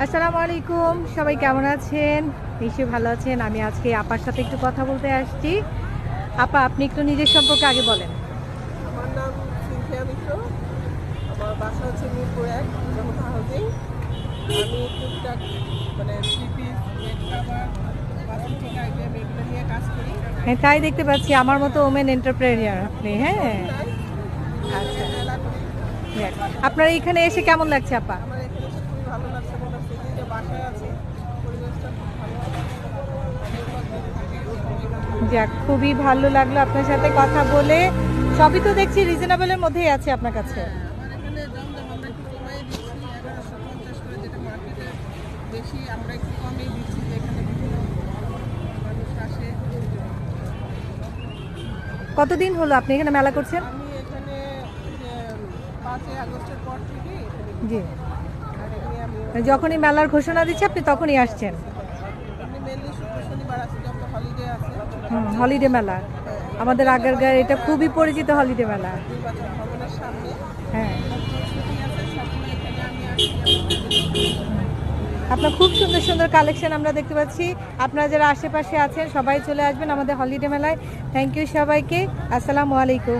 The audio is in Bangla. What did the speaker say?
আসসালামু আলাইকুম, সবাই কেমন আছেন? নিশ্চয়ই ভালো আছেন। আমি আজকে আপার সাথে একটু কথা বলতে আসছি। আপা, আপনি একটু নিজের সম্পর্কে আগে বলেন। আমার নাম সিনথিয়া মিত্র। আমার বাসা হচ্ছে মিরপুর ১ জনতা হাউজিং। আমি টুকটাক three piece, bed cover, bathroom item এগুলো নিয়ে কাজ করি। হ্যাঁ, তাই দেখতে পাচ্ছি। আমার মতো ওমেন এন্টারপ্রেনিয়ার আপনি। হ্যাঁ, আচ্ছা। মেলা করি। যাক, আপনার এখানে এসে কেমন লাগছে আপা? আমার এখানে এসে খুবই ভালো লাগছে, মনে হচ্ছে যে বাসায় আছি। পরিবেশটা খুব ভালো। যাক, খুবই ভালো লাগলো আপনার সাথে কথা বলে। সবই তো দেখছি রিজনেবলের মধ্যেই আছে আপনার কাছে। আমার এখানে দাম আমরা একটু কমাই দিচ্ছি, ১১৫০ করে, যেটা মার্কেটে বেশি আমরা একটু কমেই দিচ্ছি, যে এখানে বিভিন্ন মানুষ আসে। কতদিন হলো আপনি এখানে মেলা করছেন? আমি এখানে যে ৫ই আগস্টের পর থেকে জি, আর এমনি আমি যখনই মেলার ঘোষণা দিচ্ছে আপনি তখনই আসছেন। আমি মেনলি শুক্র শনিবার আসি, যখন হলিডে আছে। হলিডে মেলা, আমাদের আগারগাঁও এটা খুবই পরিচিত হলিডে মেলা। নির্বাচন ভবনের সামনে হ্যাঁ, ছুটি আছে, সবসময় এখানে আমি আসি। আপনার খুব সুন্দর সুন্দর কালেকশন আমরা দেখতে পাচ্ছি। আপনারা যারা আশেপাশে আছেন সবাই চলে আসবেন আমাদের হলিডে মেলায়। থ্যাংক ইউ সবাইকে। আসসালামু আলাইকুম।